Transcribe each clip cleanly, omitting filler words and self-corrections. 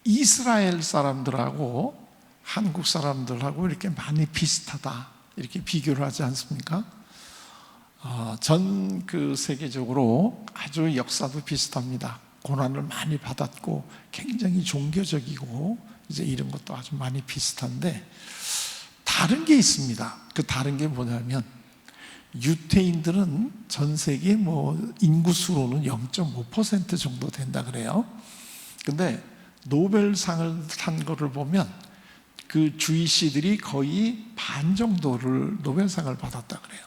이스라엘 사람들하고 한국 사람들하고 이렇게 많이 비슷하다 이렇게 비교를 하지 않습니까? 전 세계적으로 아주 역사도 비슷합니다. 고난을 많이 받았고 굉장히 종교적이고 이제 이런 것도 아주 많이 비슷한데 다른 게 있습니다. 그 다른 게 뭐냐면 유태인들은 전 세계 인구수로는 0.5% 정도 된다 그래요. 근데 노벨상을 탄 거를 보면 그 주이시들이 거의 반 정도를 노벨상을 받았다 그래요.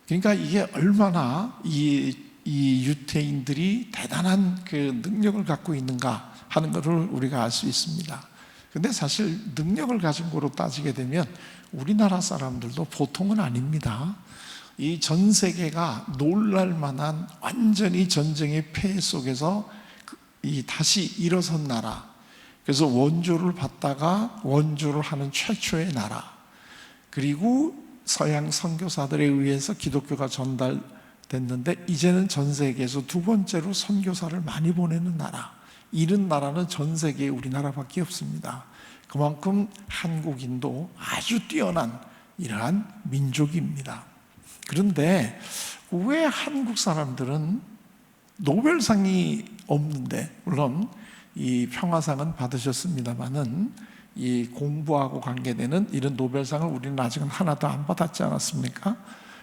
그러니까 이게 얼마나 이 유태인들이 대단한 그 능력을 갖고 있는가 하는 것을 우리가 알 수 있습니다. 근데 사실 능력을 가진 거로 따지게 되면 우리나라 사람들도 보통은 아닙니다. 이 전 세계가 놀랄 만한 완전히 전쟁의 폐해 속에서 다시 일어선 나라, 그래서 원조를 받다가 원조를 하는 최초의 나라, 그리고 서양 선교사들에 의해서 기독교가 전달됐는데 이제는 전 세계에서 두 번째로 선교사를 많이 보내는 나라, 이런 나라는 전 세계에 우리나라밖에 없습니다. 그만큼 한국인도 아주 뛰어난 이러한 민족입니다. 그런데 왜 한국 사람들은 노벨상이 없는데, 물론 이 평화상은 받으셨습니다만은 이 공부하고 관계되는 이런 노벨상을 우리는 아직은 하나도 안 받았지 않았습니까?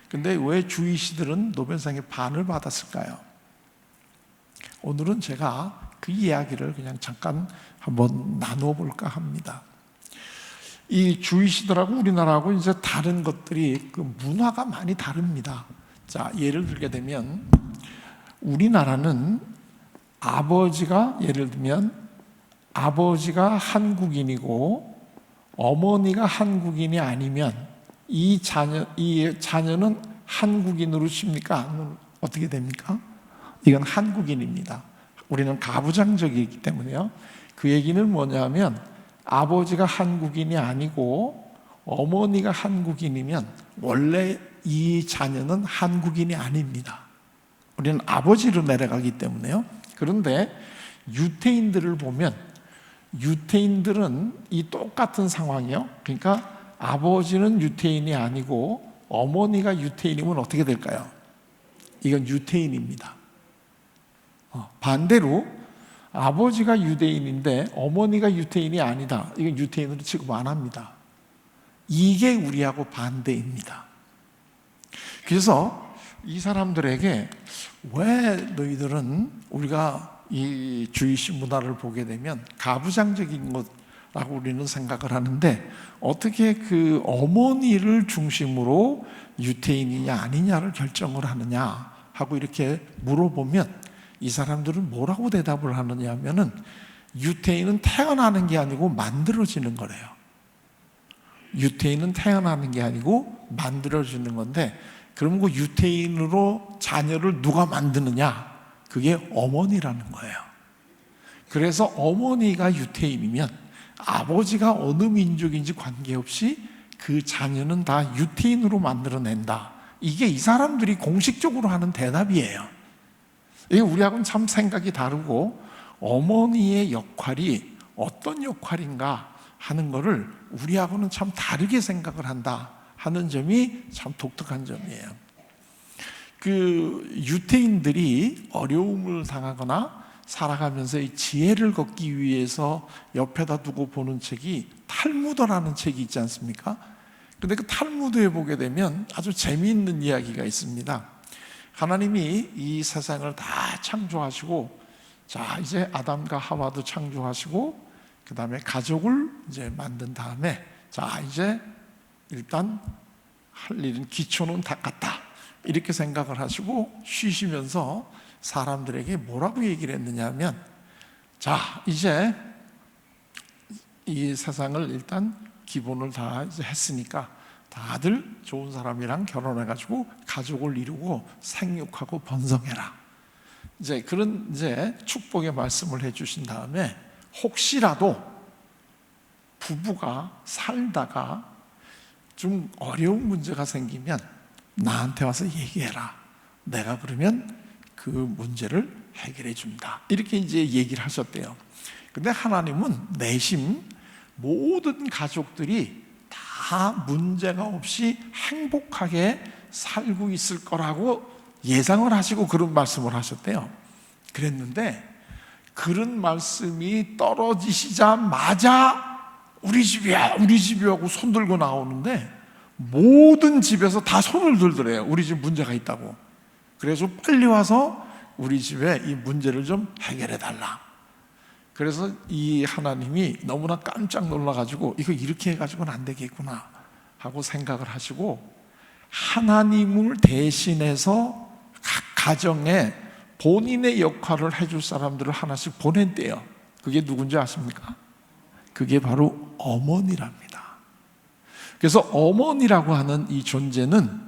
근데 왜 주이시들은 노벨상의 반을 받았을까요? 오늘은 제가 그 이야기를 그냥 잠깐 한번 나눠볼까 합니다. 이 주이시들하고 우리나라하고 이제 다른 것들이 그 문화가 많이 다릅니다. 자, 예를 들게 되면 우리나라는 예를 들면 아버지가 한국인이고 어머니가 한국인이 아니면 이 자녀는 한국인으로 칩니까? 어떻게 됩니까? 이건 한국인입니다. 우리는 가부장적이기 때문에요. 그 얘기는 뭐냐면 아버지가 한국인이 아니고 어머니가 한국인이면 원래 이 자녀는 한국인이 아닙니다. 우리는 아버지로 내려가기 때문에요. 그런데 유태인들을 보면 유태인들은 이 똑같은 상황이요. 그러니까 아버지는 유태인이 아니고 어머니가 유태인이면 어떻게 될까요? 이건 유태인입니다. 반대로 아버지가 유대인인데 어머니가 유태인이 아니다, 이건 유태인으로 취급 안 합니다. 이게 우리하고 반대입니다. 그래서 이 사람들에게 왜 너희들은 우리가 이 주이시 문화를 보게 되면 가부장적인 것라고 우리는 생각을 하는데 어떻게 그 어머니를 중심으로 유태인이냐 아니냐를 결정을 하느냐 하고 이렇게 물어보면 이 사람들은 뭐라고 대답을 하느냐 하면은 유태인은 태어나는 게 아니고 만들어지는 거래요. 유태인은 태어나는 게 아니고 만들어지는 건데, 그럼 그 유태인으로 자녀를 누가 만드느냐? 그게 어머니라는 거예요. 그래서 어머니가 유태인이면 아버지가 어느 민족인지 관계없이 그 자녀는 다 유태인으로 만들어낸다. 이게 이 사람들이 공식적으로 하는 대답이에요. 이게 우리하고는 참 생각이 다르고 어머니의 역할이 어떤 역할인가 하는 것을 우리하고는 참 다르게 생각을 한다 하는 점이 참 독특한 점이에요. 그 유태인들이 어려움을 당하거나 살아가면서 이 지혜를 걷기 위해서 옆에다 두고 보는 책이 탈무드라는 책이 있지 않습니까? 그런데 그 탈무드에 보게 되면 아주 재미있는 이야기가 있습니다. 하나님이 이 세상을 다 창조하시고, 자, 이제 아담과 하와도 창조하시고, 그 다음에 가족을 이제 만든 다음에, 자, 이제 일단 할 일은 기초는 닦았다, 이렇게 생각을 하시고 쉬시면서 사람들에게 뭐라고 얘기를 했느냐 하면, 자, 이제 이 세상을 일단 기본을 다 이제 했으니까 다들 좋은 사람이랑 결혼해가지고 가족을 이루고 생육하고 번성해라. 이제 그런 이제 축복의 말씀을 해주신 다음에 혹시라도 부부가 살다가 좀 어려운 문제가 생기면 나한테 와서 얘기해라. 내가 그러면 그 문제를 해결해 준다. 이렇게 이제 얘기를 하셨대요. 근데 하나님은 내심 모든 가족들이 다 문제가 없이 행복하게 살고 있을 거라고 예상을 하시고 그런 말씀을 하셨대요. 그랬는데 그런 말씀이 떨어지시자마자 우리 집이야, 우리 집이야 하고 손 들고 나오는데 모든 집에서 다 손을 들더래요. 우리 집 문제가 있다고. 그래서 빨리 와서 우리 집에 이 문제를 좀 해결해 달라. 그래서 이 하나님이 너무나 깜짝 놀라가지고 이거 이렇게 해가지고는 안 되겠구나 하고 생각을 하시고 하나님을 대신해서 각 가정에 본인의 역할을 해줄 사람들을 하나씩 보낸대요. 그게 누군지 아십니까? 그게 바로 어머니랍니다. 그래서 어머니라고 하는 이 존재는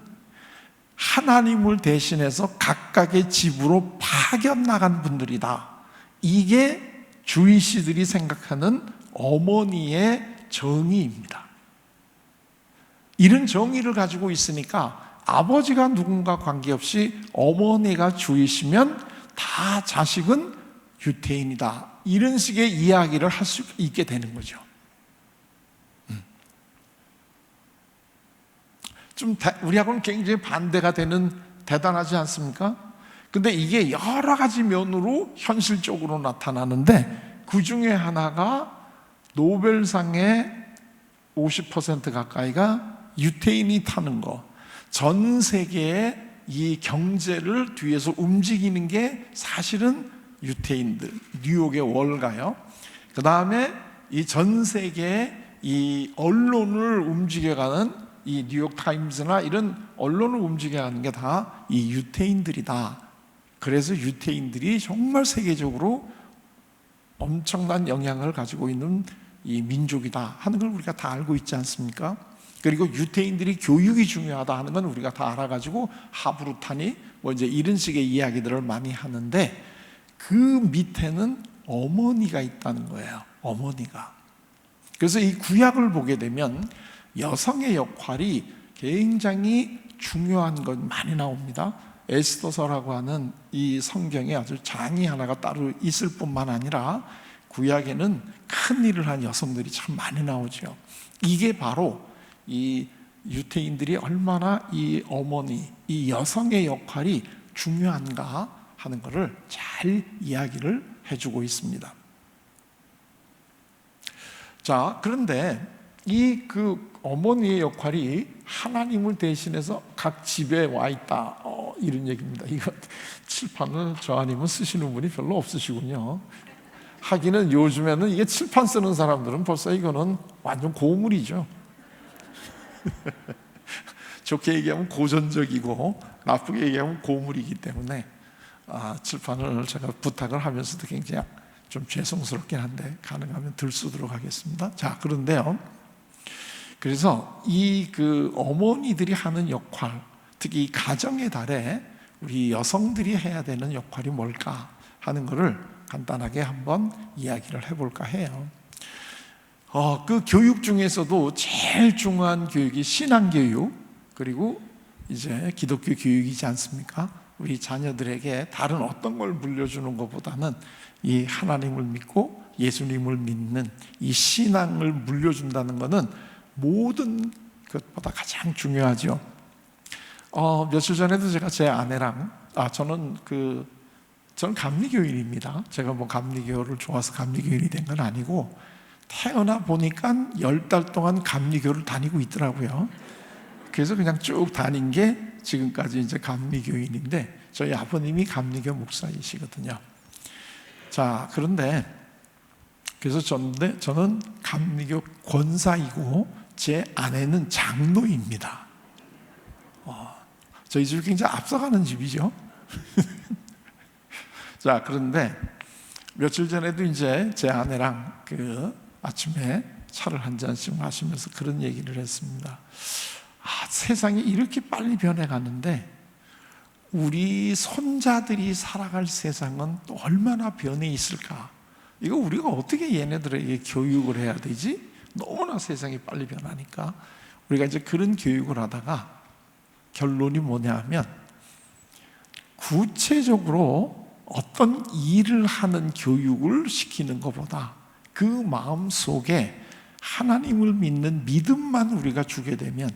하나님을 대신해서 각각의 집으로 파견 나간 분들이다. 이게 주이시들이 생각하는 어머니의 정의입니다. 이런 정의를 가지고 있으니까 아버지가 누군가 관계없이 어머니가 주이시면 다 자식은 유태인이다. 이런 식의 이야기를 할 수 있게 되는 거죠. 좀 우리하고는 굉장히 반대가 되는, 대단하지 않습니까? 근데 이게 여러 가지 면으로 현실적으로 나타나는데 그 중에 하나가 노벨상의 50% 가까이가 유태인이 타는 거. 전 세계의 이 경제를 뒤에서 움직이는 게 사실은 유태인들, 뉴욕의 월가요. 그 다음에 이 전 세계의 이 언론을 움직여가는 이 뉴욕 타임즈나 이런 언론을 움직여가는 게 다 이 유태인들이다. 그래서 유태인들이 정말 세계적으로 엄청난 영향을 가지고 있는 이 민족이다 하는 걸 우리가 다 알고 있지 않습니까? 그리고 유태인들이 교육이 중요하다 하는 건 우리가 다 알아가지고 하브루타니 뭐 이제 이런 식의 이야기들을 많이 하는데 그 밑에는 어머니가 있다는 거예요. 어머니가. 그래서 이 구약을 보게 되면 여성의 역할이 굉장히 중요한 것 많이 나옵니다. 에스더서라고 하는 이 성경에 아주 장이 하나가 따로 있을 뿐만 아니라 구약에는 큰 일을 한 여성들이 참 많이 나오죠. 이게 바로 이 유태인들이 얼마나 이 어머니, 이 여성의 역할이 중요한가 하는 것을 잘 이야기를 해주고 있습니다. 자, 그런데 이 그 어머니의 역할이 하나님을 대신해서 각 집에 와 있다. 이런 얘기입니다. 이거 칠판을 저 아니면 쓰시는 분이 별로 없으시군요. 하기는 요즘에는 이게 칠판 쓰는 사람들은 벌써 이거는 완전 고물이죠. 좋게 얘기하면 고전적이고 나쁘게 얘기하면 고물이기 때문에 칠판을 제가 부탁을 하면서도 굉장히 좀 죄송스럽긴 한데 가능하면 들 쓰도록 하겠습니다. 자, 그런데요. 그래서 이 그 어머니들이 하는 역할, 특히 가정의 달에 우리 여성들이 해야 되는 역할이 뭘까 하는 것을 간단하게 한번 이야기를 해볼까 해요. 그 교육 중에서도 제일 중요한 교육이 신앙교육, 그리고 이제 기독교 교육이지 않습니까? 우리 자녀들에게 다른 어떤 걸 물려주는 것보다는 이 하나님을 믿고 예수님을 믿는 이 신앙을 물려준다는 것은 모든 것보다 가장 중요하죠. 며칠 전에도 제가 제 아내랑 저는 감리교인입니다. 제가 뭐 감리교를 좋아서 감리교인이 된 건 아니고 태어나 보니까 10달 동안 감리교를 다니고 있더라고요. 그래서 그냥 쭉 다닌 게 지금까지 이제 감리교인인데 저희 아버님이 감리교 목사이시거든요. 자, 그런데 그래서 저는 감리교 권사이고 제 아내는 장로입니다. 저희 집이 굉장히 앞서가는 집이죠. 자, 그런데 며칠 전에도 이제 제 아내랑 아침에 차를 한 잔씩 마시면서 그런 얘기를 했습니다. 세상이 이렇게 빨리 변해가는데 우리 손자들이 살아갈 세상은 또 얼마나 변해 있을까? 이거 우리가 어떻게 얘네들에게 교육을 해야 되지? 너무나 세상이 빨리 변하니까 우리가 이제 그런 교육을 하다가 결론이 뭐냐 하면 구체적으로 어떤 일을 하는 교육을 시키는 것보다 그 마음 속에 하나님을 믿는 믿음만 우리가 주게 되면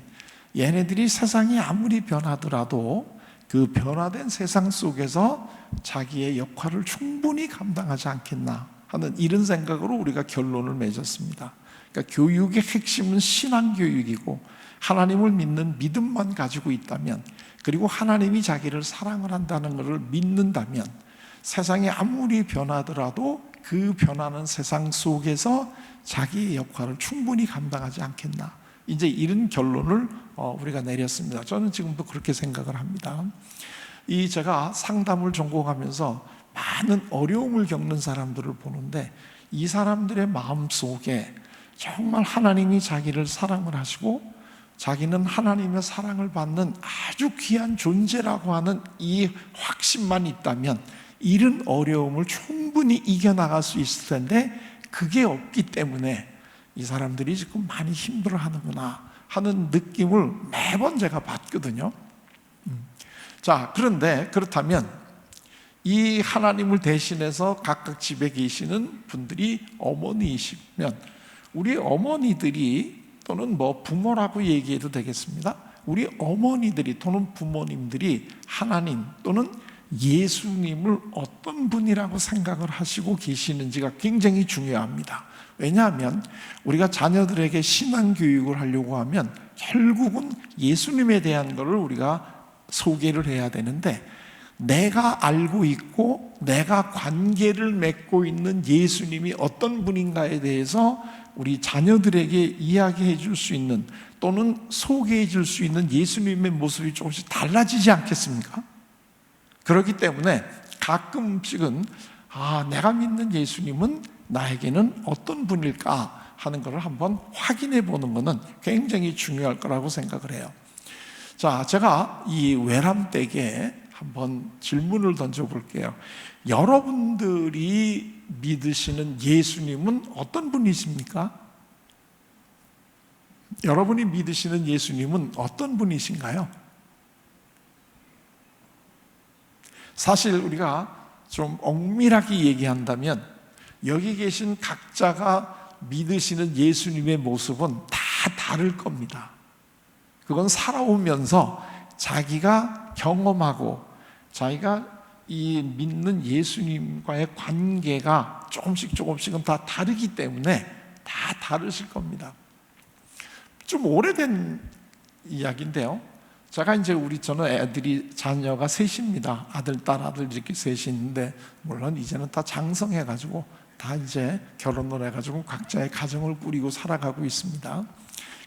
얘네들이 세상이 아무리 변하더라도 그 변화된 세상 속에서 자기의 역할을 충분히 감당하지 않겠나 하는 이런 생각으로 우리가 결론을 맺었습니다. 그러니까 교육의 핵심은 신앙교육이고 하나님을 믿는 믿음만 가지고 있다면, 그리고 하나님이 자기를 사랑을 한다는 것을 믿는다면 세상이 아무리 변하더라도 그 변하는 세상 속에서 자기의 역할을 충분히 감당하지 않겠나, 이제 이런 결론을 우리가 내렸습니다. 저는 지금도 그렇게 생각을 합니다. 제가 상담을 전공하면서 많은 어려움을 겪는 사람들을 보는데 이 사람들의 마음 속에 정말 하나님이 자기를 사랑을 하시고 자기는 하나님의 사랑을 받는 아주 귀한 존재라고 하는 이 확신만 있다면 이런 어려움을 충분히 이겨나갈 수 있을 텐데, 그게 없기 때문에 이 사람들이 지금 많이 힘들어하는구나 하는 느낌을 매번 제가 받거든요. 자, 그런데 그렇다면 이 하나님을 대신해서 각각 집에 계시는 분들이 어머니이시면 우리 어머니들이, 또는 부모라고 얘기해도 되겠습니다. 우리 어머니들이 또는 부모님들이 하나님 또는 예수님을 어떤 분이라고 생각을 하시고 계시는지가 굉장히 중요합니다. 왜냐하면 우리가 자녀들에게 신앙교육을 하려고 하면 결국은 예수님에 대한 것을 우리가 소개를 해야 되는데, 내가 알고 있고 내가 관계를 맺고 있는 예수님이 어떤 분인가에 대해서 우리 자녀들에게 이야기해 줄 수 있는, 또는 소개해 줄 수 있는 예수님의 모습이 조금씩 달라지지 않겠습니까? 그렇기 때문에 가끔씩은 내가 믿는 예수님은 나에게는 어떤 분일까 하는 것을 한번 확인해 보는 것은 굉장히 중요할 거라고 생각을 해요. 자, 제가 이 외람댁에 한번 질문을 던져볼게요. 여러분들이 믿으시는 예수님은 어떤 분이십니까? 여러분이 믿으시는 예수님은 어떤 분이신가요? 사실 우리가 좀 엄밀하게 얘기한다면 여기 계신 각자가 믿으시는 예수님의 모습은 다 다를 겁니다. 그건 살아오면서 자기가 경험하고 자기가 이 믿는 예수님과의 관계가 조금씩은 다 다르기 때문에 다 다르실 겁니다. 좀 오래된 이야기인데요. 제가 이제 저는 자녀가 셋입니다. 아들, 딸, 아들 이렇게 셋이 있는데, 물론 이제는 다 장성해가지고 다 이제 결혼을 해가지고 각자의 가정을 꾸리고 살아가고 있습니다.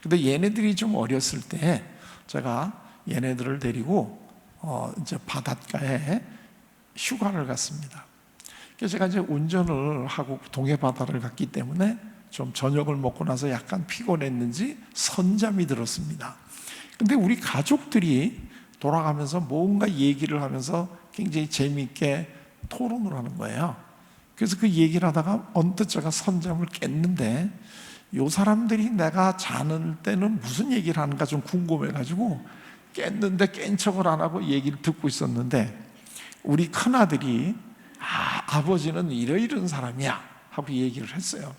근데 얘네들이 좀 어렸을 때 제가 얘네들을 데리고 이제 바닷가에 휴가를 갔습니다. 그래서 제가 이제 운전을 하고 동해 바다를 갔기 때문에 좀 저녁을 먹고 나서 약간 피곤했는지 선잠이 들었습니다. 근데 우리 가족들이 돌아가면서 뭔가 얘기를 하면서 굉장히 재미있게 토론을 하는 거예요. 그래서 그 얘기를 하다가 언뜻 제가 선잠을 깼는데, 요 사람들이 내가 자는 때는 무슨 얘기를 하는가 좀 궁금해가지고 깼는데 깬 척을 안 하고 얘기를 듣고 있었는데, 우리 큰아들이 아버지는 이런 사람이야 하고 얘기를 했어요.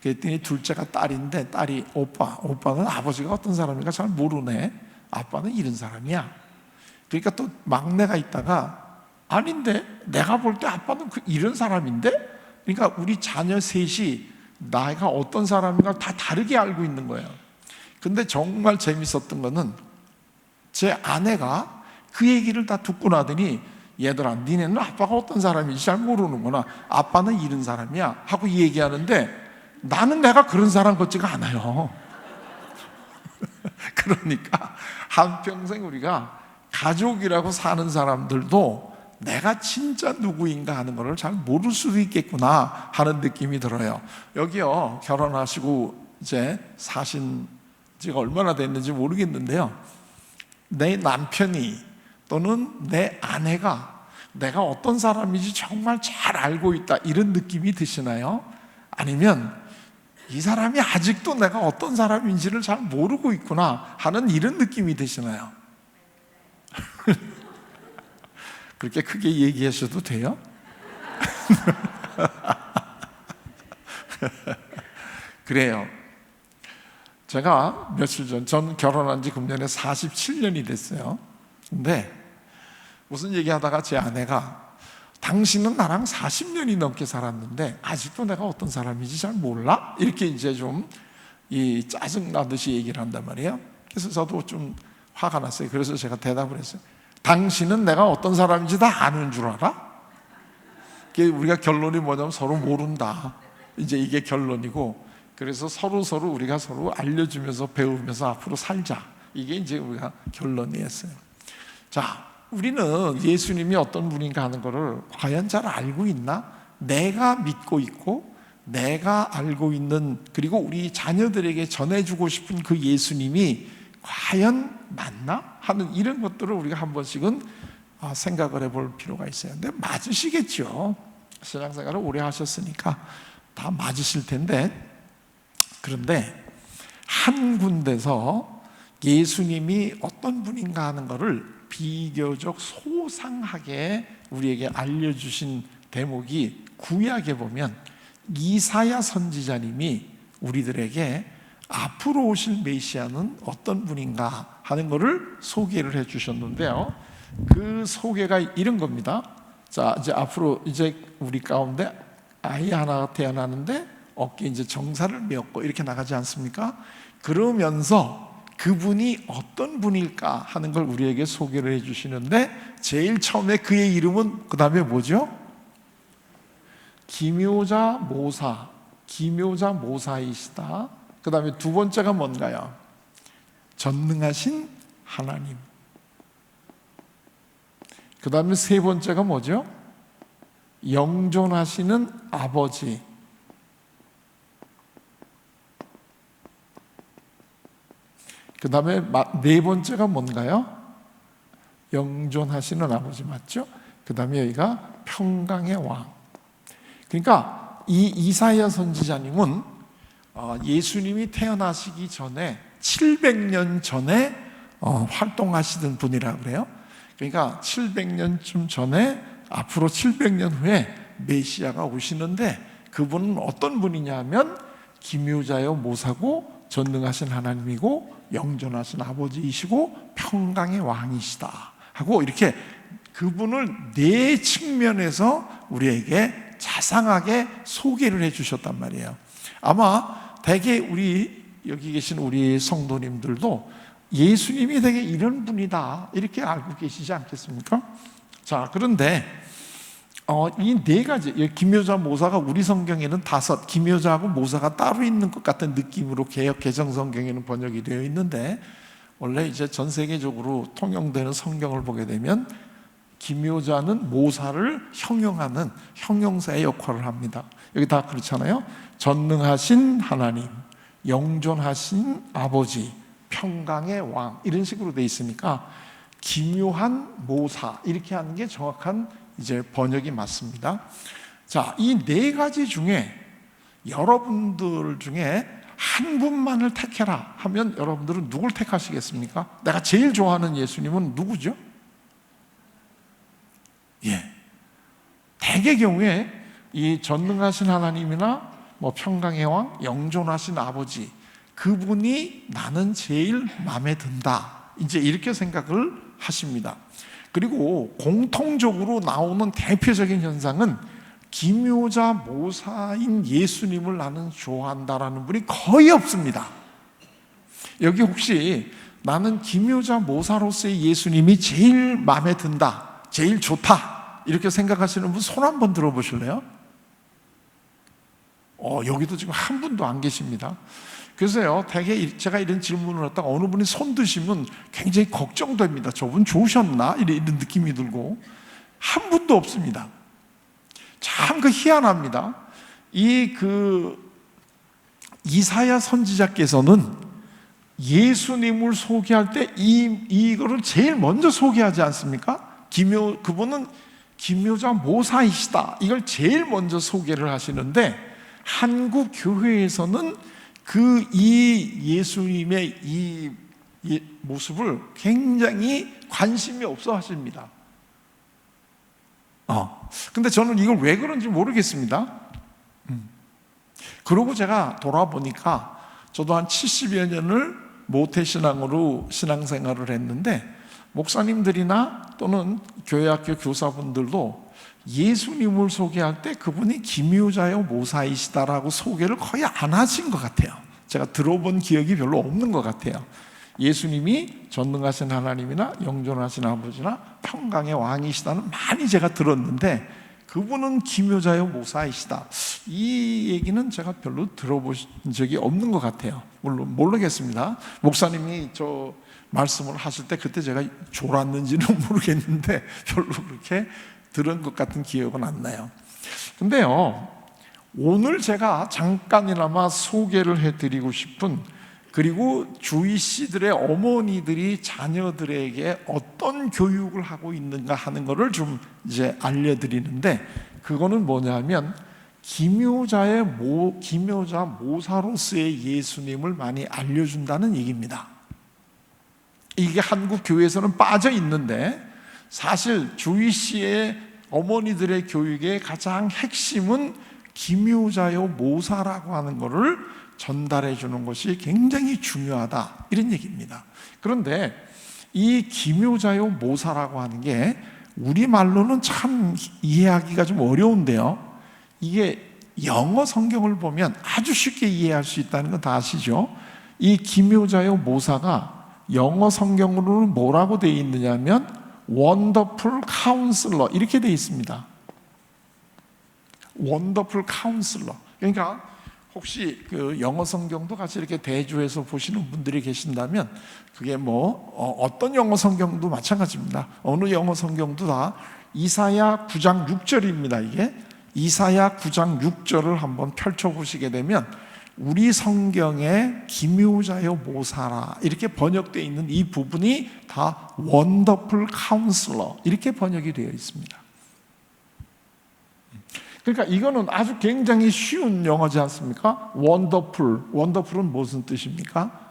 그랬더니 둘째가 딸인데 딸이 오빠는 아버지가 어떤 사람인가 잘 모르네, 아빠는 이런 사람이야. 그러니까 또 막내가 있다가 아닌데 내가 볼 때 아빠는 이런 사람인데, 그러니까 우리 자녀 셋이 나이가 어떤 사람인가 다 다르게 알고 있는 거예요. 근데 정말 재밌었던 거는 제 아내가 그 얘기를 다 듣고 나더니, 얘들아 니네는 아빠가 어떤 사람인지 잘 모르는구나, 아빠는 이런 사람이야 하고 얘기하는데 나는 내가 그런 사람 같지가 않아요. 그러니까 한평생 우리가 가족이라고 사는 사람들도 내가 진짜 누구인가 하는 것을 잘 모를 수도 있겠구나 하는 느낌이 들어요. 여기요, 결혼하시고 이제 사신 지가 얼마나 됐는지 모르겠는데요, 내 남편이 또는 내 아내가 내가 어떤 사람인지 정말 잘 알고 있다 이런 느낌이 드시나요? 아니면 이 사람이 아직도 내가 어떤 사람인지를 잘 모르고 있구나 하는 이런 느낌이 드시나요? 그렇게 크게 얘기하셔도 돼요? 그래요. 제가 며칠 전 결혼한 지 금년에 47년이 됐어요. 근데 무슨 얘기하다가 제 아내가 당신은 나랑 40년이 넘게 살았는데 아직도 내가 어떤 사람인지 잘 몰라? 이렇게 이제 좀 짜증 나듯이 얘기를 한단 말이에요. 그래서 저도 좀 화가 났어요. 그래서 제가 대답을 했어요. 당신은 내가 어떤 사람인지 다 아는 줄 알아? 우리가 결론이 뭐냐면 서로 모른다. 이제 이게 결론이고, 그래서 서로 우리가 서로 알려주면서 배우면서 앞으로 살자. 이게 이제 우리가 결론이었어요. 자, 우리는 예수님이 어떤 분인가 하는 것을 과연 잘 알고 있나? 내가 믿고 있고 내가 알고 있는, 그리고 우리 자녀들에게 전해주고 싶은 그 예수님이 과연 맞나? 하는 이런 것들을 우리가 한 번씩은 생각을 해볼 필요가 있어요. 근데 맞으시겠죠. 신앙생활을 오래 하셨으니까 다 맞으실 텐데, 그런데 한 군데서 예수님이 어떤 분인가 하는 것을 비교적 소상하게 우리에게 알려주신 대목이 구약에 보면 이사야 선지자님이 우리들에게 앞으로 오실 메시아는 어떤 분인가 하는 것을 소개를 해 주셨는데요. 그 소개가 이런 겁니다. 자, 이제 앞으로 이제 우리 가운데 아이 하나가 태어나는데 어깨에 이제 정사를 메었고 이렇게 나가지 않습니까? 그러면서 그분이 어떤 분일까 하는 걸 우리에게 소개를 해 주시는데, 제일 처음에 그의 이름은 그 다음에 뭐죠? 기묘자 모사이시다. 그 다음에 두 번째가 뭔가요? 전능하신 하나님. 그 다음에 세 번째가 뭐죠? 영존하시는 아버지. 그 다음에 네 번째가 뭔가요? 영존하시는 아버지 맞죠? 그 다음에 여기가 평강의 왕. 그러니까 이 이사야 선지자님은 예수님이 태어나시기 전에 700년 전에 활동하시던 분이라고 그래요. 그러니까 700년쯤 전에 앞으로 700년 후에 메시아가 오시는데, 그분은 어떤 분이냐면 기묘자여 모사고 전능하신 하나님이고 영존하신 아버지이시고 평강의 왕이시다 하고, 이렇게 그분을 네 측면에서 우리에게 자상하게 소개를 해 주셨단 말이에요. 아마 대개 우리 여기 계신 우리 성도님들도 예수님이 되게 이런 분이다 이렇게 알고 계시지 않겠습니까? 자, 그런데 이 네 가지, 기묘자 모사가 우리 성경에는 5, 기묘자하고 모사가 따로 있는 것 같은 느낌으로 개역 개정 성경에는 번역이 되어 있는데, 원래 이제 전 세계적으로 통용되는 성경을 보게 되면 기묘자는 모사를 형용하는 형용사의 역할을 합니다. 여기 다 그렇잖아요. 전능하신 하나님, 영존하신 아버지, 평강의 왕, 이런 식으로 돼 있으니까 기묘한 모사 이렇게 하는 게 정확한 이제 번역이 맞습니다. 자, 이 네 가지 중에 여러분들 중에 한 분만을 택해라 하면 여러분들은 누굴 택하시겠습니까? 내가 제일 좋아하는 예수님은 누구죠? 대개 경우에 이 전능하신 하나님이나 평강의 왕, 영존하신 아버지, 그분이 나는 제일 마음에 든다, 이제 이렇게 생각을 하십니다. 그리고 공통적으로 나오는 대표적인 현상은 기묘자 모사인 예수님을 나는 좋아한다라는 분이 거의 없습니다. 여기 혹시 나는 기묘자 모사로서의 예수님이 제일 마음에 든다, 제일 좋다 이렇게 생각하시는 분 손 한번 들어보실래요? 여기도 지금 한 분도 안 계십니다. 그래서요, 대개 제가 이런 질문을 했다가 어느 분이 손 드시면 굉장히 걱정됩니다. 저분 좋으셨나? 이런 느낌이 들고, 한 분도 없습니다. 참 희한합니다. 이사야 선지자께서는 예수님을 소개할 때 이거를 제일 먼저 소개하지 않습니까? 그분은 기묘자 모사이시다, 이걸 제일 먼저 소개를 하시는데, 한국 교회에서는 이 예수님의 이 모습을 굉장히 관심이 없어 하십니다. 근데 저는 이걸 왜 그런지 모르겠습니다. 그러고 제가 돌아보니까 저도 한 70여 년을 모태신앙으로 신앙생활을 했는데, 목사님들이나 또는 교회학교 교사분들도 예수님을 소개할 때 그분이 기묘자요 모사이시다라고 소개를 거의 안 하신 것 같아요. 제가 들어본 기억이 별로 없는 것 같아요. 예수님이 전능하신 하나님이나 영존하신 아버지나 평강의 왕이시다는 많이 제가 들었는데, 그분은 기묘자요 모사이시다, 이 얘기는 제가 별로 들어본 적이 없는 것 같아요. 물론 모르겠습니다. 목사님이 저 말씀을 하실 때 그때 제가 졸았는지는 모르겠는데 별로 그렇게 들은 것 같은 기억은 안 나요. 근데요, 오늘 제가 잠깐이나마 소개를 해드리고 싶은, 그리고 주위 씨들의 어머니들이 자녀들에게 어떤 교육을 하고 있는가 하는 것을 좀 이제 알려드리는데, 그거는 뭐냐면 기묘자 모사로서의 예수님을 많이 알려준다는 얘기입니다. 이게 한국 교회에서는 빠져 있는데, 사실 주위 씨의 어머니들의 교육의 가장 핵심은 기묘자요 모사라고 하는 것을 전달해 주는 것이 굉장히 중요하다, 이런 얘기입니다. 그런데 이 기묘자요 모사라고 하는 게 우리말로는 참 이해하기가 좀 어려운데요, 이게 영어 성경을 보면 아주 쉽게 이해할 수 있다는 건 다 아시죠? 이 기묘자요 모사가 영어 성경으로는 뭐라고 되어 있느냐면 원더풀 카운슬러 이렇게 되어 있습니다. 원더풀 카운슬러. 그러니까 혹시 그 영어 성경도 같이 이렇게 대조해서 보시는 분들이 계신다면, 그게 어떤 영어 성경도 마찬가지입니다. 어느 영어 성경도 다 이사야 9장 6절입니다. 이게 이사야 9장 6절을 한번 펼쳐보시게 되면 우리 성경에 기묘자여 모사라 이렇게 번역되어 있는 이 부분이 다 원더풀 카운슬러 이렇게 번역이 되어 있습니다. 그러니까 이거는 아주 굉장히 쉬운 영어지 않습니까? 원더풀은 무슨 뜻입니까?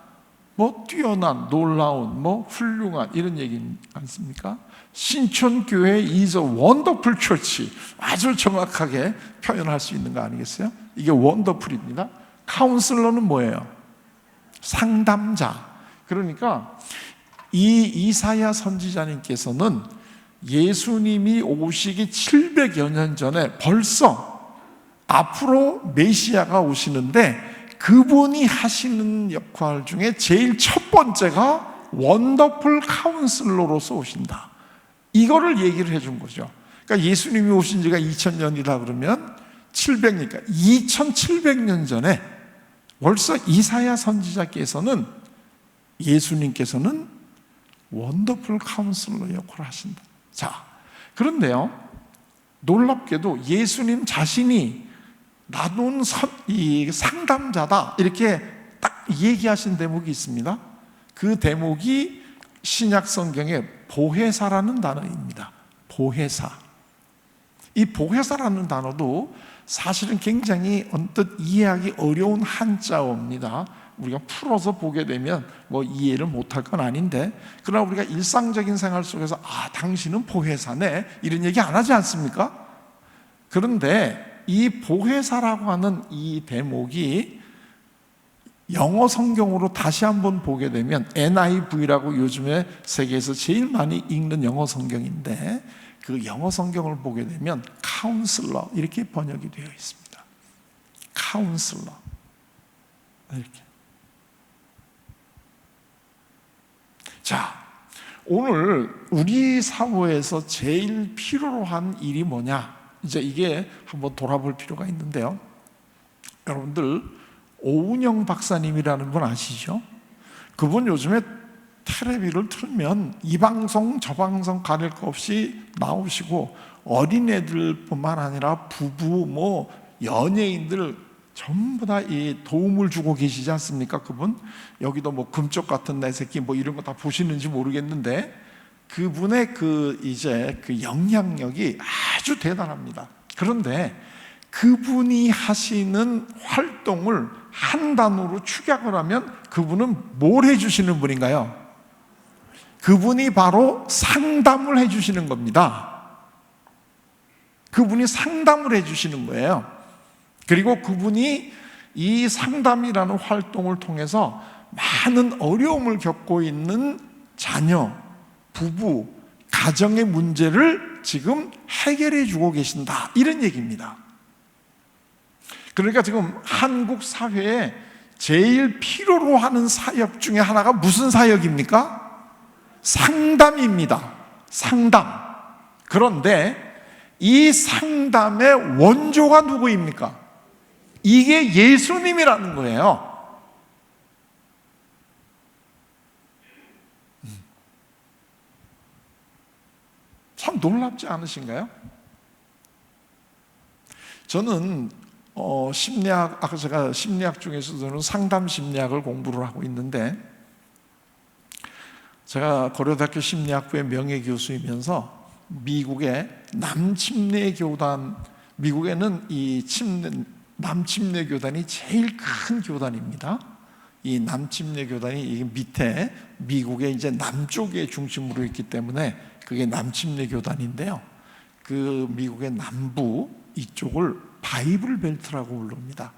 뛰어난, 놀라운, 훌륭한 이런 얘기 않습니까? 신촌교회 is a wonderful church, 아주 정확하게 표현할 수 있는 거 아니겠어요? 이게 원더풀입니다. 카운슬러는 뭐예요? 상담자. 그러니까 이 이사야 선지자님께서는 예수님이 오시기 700여 년 전에 벌써 앞으로 메시아가 오시는데, 그분이 하시는 역할 중에 제일 첫 번째가 원더풀 카운슬러로서 오신다, 이거를 얘기를 해준 거죠. 그러니까 예수님이 오신 지가 2000년이다 그러면 700니까 2700년 전에 벌써 이사야 선지자께서는 예수님께서는 원더풀 카운슬러 역할을 하신다. 자, 그런데요, 놀랍게도 예수님 자신이 나눈 이 상담자다 이렇게 딱 얘기하신 대목이 있습니다. 그 대목이 신약 성경에 보혜사라는 단어입니다. 보혜사. 이 보혜사라는 단어도 사실은 굉장히 언뜻 이해하기 어려운 한자어입니다. 우리가 풀어서 보게 되면 이해를 못할 건 아닌데, 그러나 우리가 일상적인 생활 속에서 당신은 보혜사네 이런 얘기 안 하지 않습니까? 그런데 이 보혜사라고 하는 이 대목이 영어 성경으로 다시 한번 보게 되면 NIV라고 요즘에 세계에서 제일 많이 읽는 영어 성경인데, 그 영어 성경을 보게 되면 카운슬러 이렇게 번역이 되어 있습니다. 카운슬러 이렇게. 자, 오늘 우리 사회에서 제일 필요로 한 일이 뭐냐, 이제 이게 한번 돌아볼 필요가 있는데요, 여러분들 오은영 박사님이라는 분 아시죠? 그분 요즘에 텔레비를 틀면 이 방송 저 방송 가릴 거 없이 나오시고, 어린애들뿐만 아니라 부부 연예인들 전부 다 이 도움을 주고 계시지 않습니까? 그분 여기도 금쪽 같은 내 새끼 이런 거 다 보시는지 모르겠는데, 그분의 그 영향력이 아주 대단합니다. 그런데 그분이 하시는 활동을 한 단어로 축약을 하면 그분은 뭘 해주시는 분인가요? 그분이 바로 상담을 해주시는 겁니다. 그분이 상담을 해주시는 거예요. 그리고 그분이 이 상담이라는 활동을 통해서 많은 어려움을 겪고 있는 자녀, 부부, 가정의 문제를 지금 해결해 주고 계신다, 이런 얘기입니다. 그러니까 지금 한국 사회에 제일 필요로 하는 사역 중에 하나가 무슨 사역입니까? 상담입니다. 상담. 그런데 이 상담의 원조가 누구입니까? 이게 예수님이라는 거예요. 참 놀랍지 않으신가요? 저는 심리학, 아까 제가 심리학 중에서도 상담 심리학을 공부를 하고 있는데, 제가 고려대학교 심리학부의 명예교수이면서 미국의 남침례교단, 미국에는 이 남침례교단이 제일 큰 교단입니다. 이 남침례교단이 이 밑에 미국의 이제 남쪽에 중심으로 있기 때문에 그게 남침례교단인데요. 그 미국의 남부 이쪽을 바이블 벨트라고 부릅니다.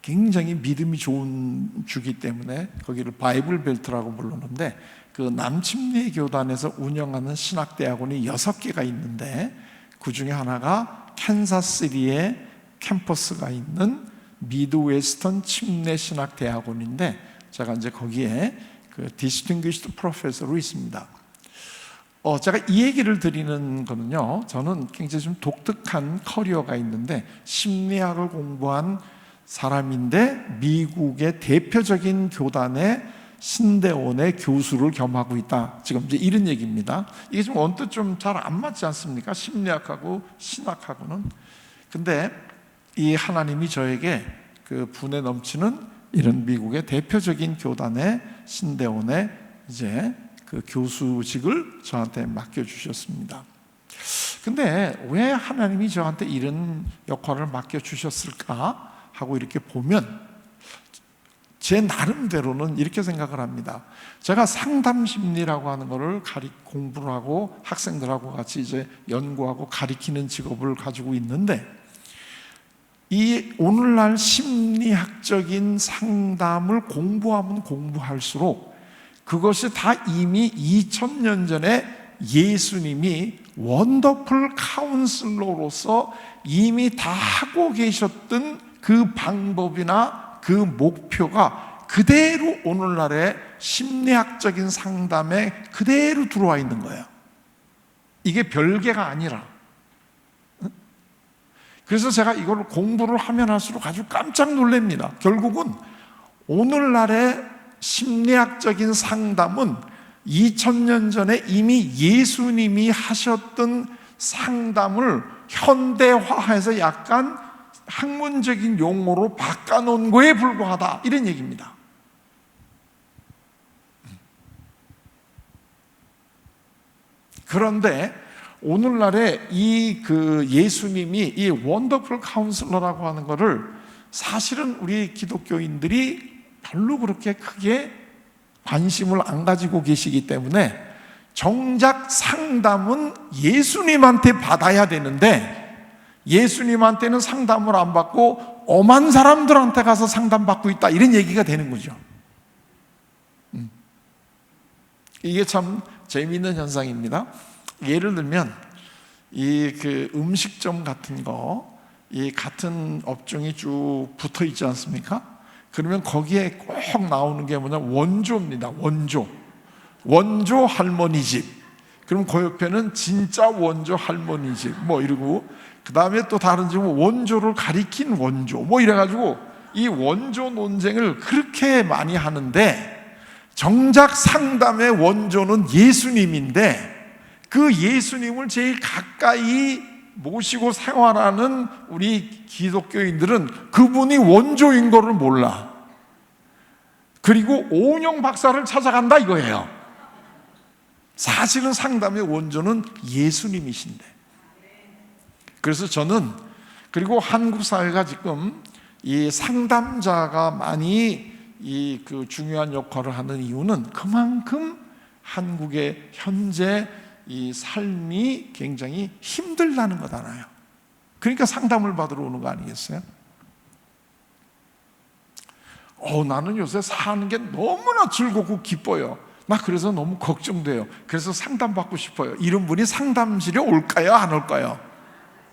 굉장히 믿음이 좋은 주기 때문에 거기를 바이블 벨트라고 부르는데, 그 남침례 교단에서 운영하는 신학대학원이 6개가 있는데 그 중에 하나가 캔사스시티에 캠퍼스가 있는 미드웨스턴 침례 신학대학원인데, 제가 이제 거기에 그 디스팅귀시드 프로페서로 있습니다. 제가 이 얘기를 드리는 거는요, 저는 굉장히 좀 독특한 커리어가 있는데, 심리학을 공부한 사람인데 미국의 대표적인 교단의 신대원의 교수를 겸하고 있다, 지금 이제 이런 얘기입니다. 이게 좀 언뜻 좀 잘 안 맞지 않습니까? 심리학하고 신학하고는. 근데 이 하나님이 저에게 그 분에 넘치는 이런 미국의 대표적인 교단의 신대원의 이제 그 교수직을 저한테 맡겨주셨습니다. 근데 왜 하나님이 저한테 이런 역할을 맡겨주셨을까 하고 이렇게 보면, 제 나름대로는 이렇게 생각을 합니다. 제가 상담심리라고 하는 것을 공부를 하고 학생들하고 같이 이제 연구하고 가리키는 직업을 가지고 있는데, 이 오늘날 심리학적인 상담을 공부하면 공부할수록 그것이 다 이미 2000년 전에 예수님이 원더풀 카운슬러로서 이미 다 하고 계셨던 그 방법이나 그 목표가 그대로 오늘날의 심리학적인 상담에 그대로 들어와 있는 거예요. 이게 별개가 아니라. 그래서 제가 이걸 공부를 하면 할수록 아주 깜짝 놀랍니다. 결국은 오늘날의 심리학적인 상담은 2000년 전에 이미 예수님이 하셨던 상담을 현대화해서 약간 학문적인 용어로 바꿔놓은 거에 불과하다, 이런 얘기입니다. 그런데 오늘날에 이 그 예수님이 이 원더풀 카운슬러라고 하는 것을 사실은 우리 기독교인들이 별로 그렇게 크게 관심을 안 가지고 계시기 때문에, 정작 상담은 예수님한테 받아야 되는데 예수님한테는 상담을 안 받고 엄한 사람들한테 가서 상담받고 있다, 이런 얘기가 되는 거죠. 이게 참 재미있는 현상입니다. 예를 들면 이 그 음식점 같은 거, 이 같은 업종이 쭉 붙어 있지 않습니까? 그러면 거기에 꼭 나오는 게 뭐냐, 원조입니다. 원조 할머니 집. 그럼 그 옆에는 진짜 원조 할머니 집 뭐 이러고, 그 다음에 또 다른 집은 원조를 가리킨 원조 뭐 이래가지고 이 원조 논쟁을 그렇게 많이 하는데, 정작 상담의 원조는 예수님인데 그 예수님을 제일 가까이 모시고 생활하는 우리 기독교인들은 그분이 원조인 거를 몰라. 그리고 오은영 박사를 찾아간다 이거예요. 사실은 상담의 원조는 예수님이신데. 그래서 저는, 그리고 한국 사회가 지금 이 상담자가 많이 이 그 중요한 역할을 하는 이유는 그만큼 한국의 현재 이 삶이 굉장히 힘들다는 것 알아요. 그러니까 상담을 받으러 오는 거 아니겠어요? 나는 요새 사는 게 너무나 즐겁고 기뻐요. 나 그래서 너무 걱정돼요. 그래서 상담받고 싶어요. 이런 분이 상담실에 올까요? 안 올까요?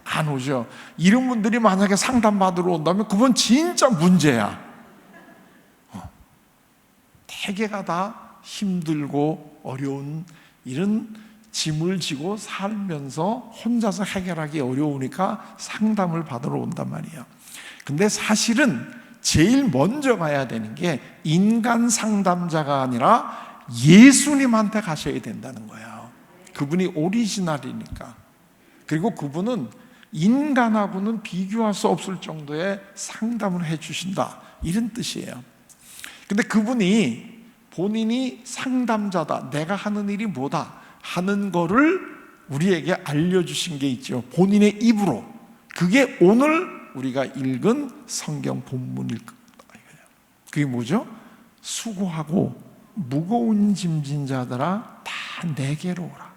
안 오죠. 이런 분들이 만약에 상담받으러 온다면 그건 진짜 문제야. 대개가 다 힘들고 어려운 이런 짐을 지고 살면서 혼자서 해결하기 어려우니까 상담을 받으러 온단 말이에요. 근데 사실은 제일 먼저 가야 되는 게 인간 상담자가 아니라 예수님한테 가셔야 된다는 거예요. 그분이 오리지널이니까. 그리고 그분은 인간하고는 비교할 수 없을 정도의 상담을 해주신다, 이런 뜻이에요. 근데 그분이 본인이 상담자다, 내가 하는 일이 뭐다 하는 거를 우리에게 알려주신 게 있죠. 본인의 입으로. 그게 오늘 우리가 읽은 성경 본문일 거다. 그게 뭐죠? 수고하고 무거운 짐진 자들아 다 내게로 오라.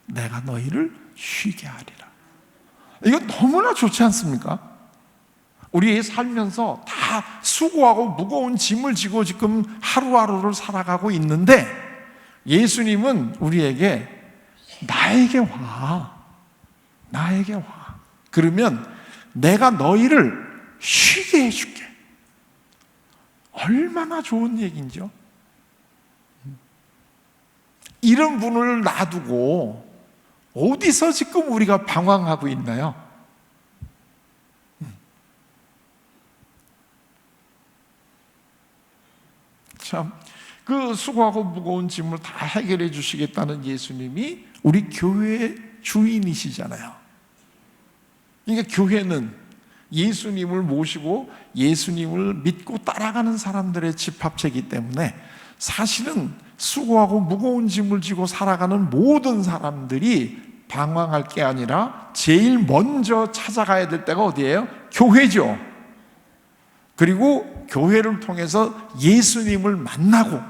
내가 너희를 쉬게 하리라. 이거 너무나 좋지 않습니까? 우리 살면서 다 수고하고 무거운 짐을 지고 지금 하루하루를 살아가고 있는데 예수님은 우리에게 나에게 와. 나에게 와. 그러면 내가 너희를 쉬게 해줄게. 얼마나 좋은 얘기인지요? 이런 분을 놔두고 어디서 지금 우리가 방황하고 있나요? 참, 그 수고하고 무거운 짐을 다 해결해 주시겠다는 예수님이 우리 교회의 주인이시잖아요. 그러니까 교회는 예수님을 모시고 예수님을 믿고 따라가는 사람들의 집합체이기 때문에 사실은 수고하고 무거운 짐을 지고 살아가는 모든 사람들이 방황할 게 아니라 제일 먼저 찾아가야 될 때가 어디예요? 교회죠. 그리고 교회를 통해서 예수님을 만나고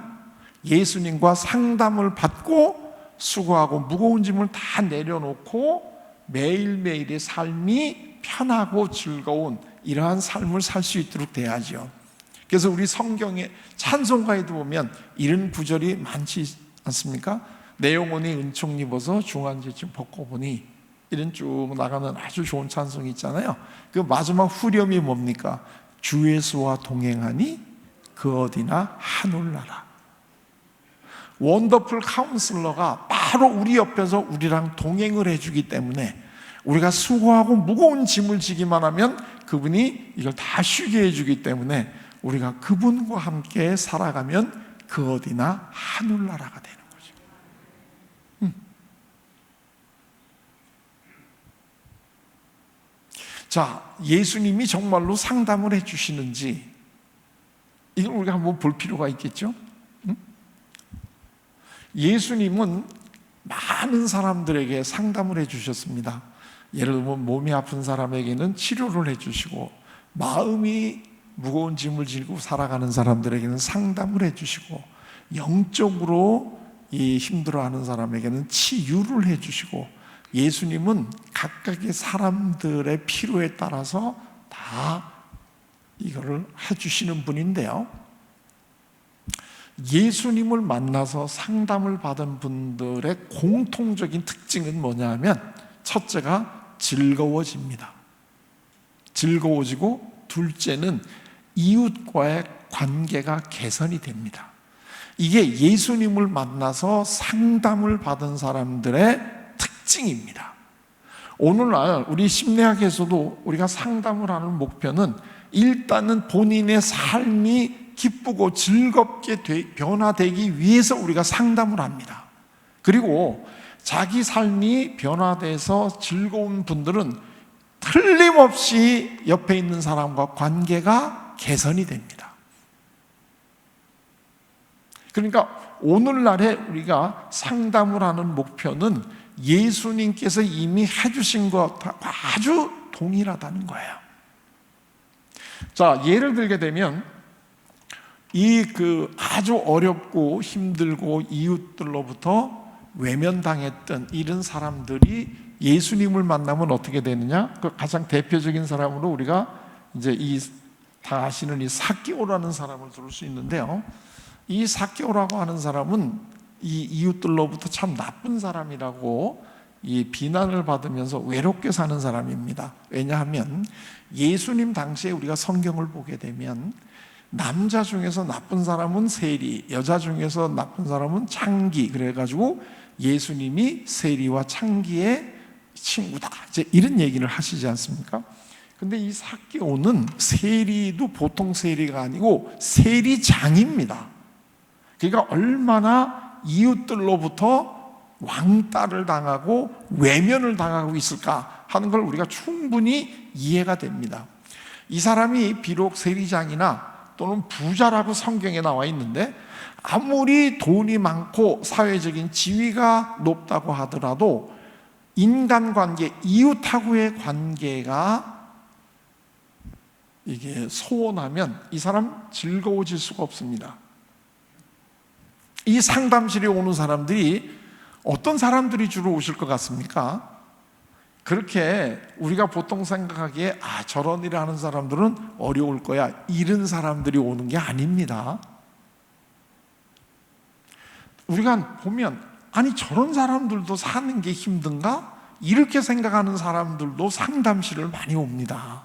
예수님과 상담을 받고 수고하고 무거운 짐을 다 내려놓고 매일매일의 삶이 편하고 즐거운 이러한 삶을 살 수 있도록 돼야죠. 그래서 우리 성경의 찬송가에도 보면 이런 구절이 많지 않습니까? 내 영혼이 은총 입어서 중한지쯤 벗고 보니, 이런 쭉 나가는 아주 좋은 찬송이 있잖아요. 그 마지막 후렴이 뭡니까? 주 예수와 동행하니 그 어디나 하늘나라. 원더풀 카운슬러가 바로 우리 옆에서 우리랑 동행을 해주기 때문에 우리가 수고하고 무거운 짐을 지기만 하면 그분이 이걸 다 쉬게 해주기 때문에 우리가 그분과 함께 살아가면 그 어디나 하늘나라가 되는 거죠. 자, 예수님이 정말로 상담을 해주시는지 이걸 우리가 한번 볼 필요가 있겠죠. 예수님은 많은 사람들에게 상담을 해주셨습니다. 예를 들면 몸이 아픈 사람에게는 치료를 해주시고, 마음이 무거운 짐을 지고 살아가는 사람들에게는 상담을 해주시고, 영적으로 이 힘들어하는 사람에게는 치유를 해주시고, 예수님은 각각의 사람들의 필요에 따라서 다 이거를 해주시는 분인데요, 예수님을 만나서 상담을 받은 분들의 공통적인 특징은 뭐냐 하면, 첫째가 즐거워집니다. 즐거워지고, 둘째는 이웃과의 관계가 개선이 됩니다. 이게 예수님을 만나서 상담을 받은 사람들의 특징입니다. 오늘날 우리 심리학에서도 우리가 상담을 하는 목표는 일단은 본인의 삶이 기쁘고 즐겁게 변화되기 위해서 우리가 상담을 합니다. 그리고 자기 삶이 변화돼서 즐거운 분들은 틀림없이 옆에 있는 사람과 관계가 개선이 됩니다. 그러니까 오늘날에 우리가 상담을 하는 목표는 예수님께서 이미 해주신 것과 아주 동일하다는 거예요. 자, 예를 들게 되면 아주 어렵고 힘들고 이웃들로부터 외면당했던 이런 사람들이 예수님을 만나면 어떻게 되느냐? 그 가장 대표적인 사람으로 우리가 이제 다 아시는 이 삭개오라는 사람을 들을 수 있는데요. 이 삭개오라고 하는 사람은 이 이웃들로부터 참 나쁜 사람이라고 이 비난을 받으면서 외롭게 사는 사람입니다. 왜냐하면 예수님 당시에 우리가 성경을 보게 되면 남자 중에서 나쁜 사람은 세리, 여자 중에서 나쁜 사람은 창기, 그래가지고 예수님이 세리와 창기의 친구다, 이제 이런 얘기를 하시지 않습니까? 근데 이 삭개오는 세리도 보통 세리가 아니고 세리장입니다. 그러니까 얼마나 이웃들로부터 왕따를 당하고 외면을 당하고 있을까 하는 걸 우리가 충분히 이해가 됩니다. 이 사람이 비록 세리장이나 또는 부자라고 성경에 나와 있는데 아무리 돈이 많고 사회적인 지위가 높다고 하더라도 인간관계, 이웃하고의 관계가 이게 소원하면 이 사람 즐거워질 수가 없습니다. 이 상담실에 오는 사람들이 어떤 사람들이 주로 오실 것 같습니까? 그렇게 우리가 보통 생각하기에 저런 일을 하는 사람들은 어려울 거야, 이런 사람들이 오는 게 아닙니다. 우리가 보면 아니 저런 사람들도 사는 게 힘든가? 이렇게 생각하는 사람들도 상담실을 많이 옵니다.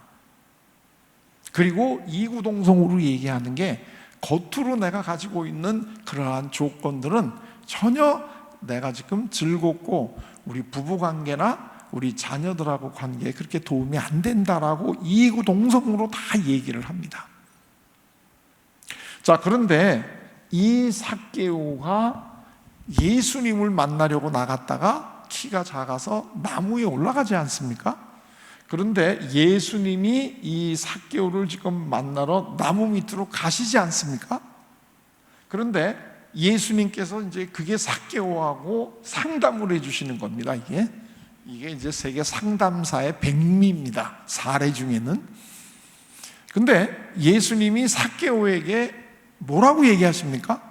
그리고 이구동성으로 얘기하는 게 겉으로 내가 가지고 있는 그러한 조건들은 전혀 내가 지금 즐겁고 우리 부부관계나 우리 자녀들하고 관계에 그렇게 도움이 안 된다라고 이구동성으로 다 얘기를 합니다. 자, 그런데 이 삭개오가 예수님을 만나려고 나갔다가 키가 작아서 나무에 올라가지 않습니까? 그런데 예수님이 이 삭개오를 지금 만나러 나무 밑으로 가시지 않습니까? 그런데 예수님께서 이제 그게 삭개오하고 상담을 해주시는 겁니다. 이게 이제 세계 상담사의 백미입니다. 사례 중에는. 근데 예수님이 삭개오에게 뭐라고 얘기하십니까?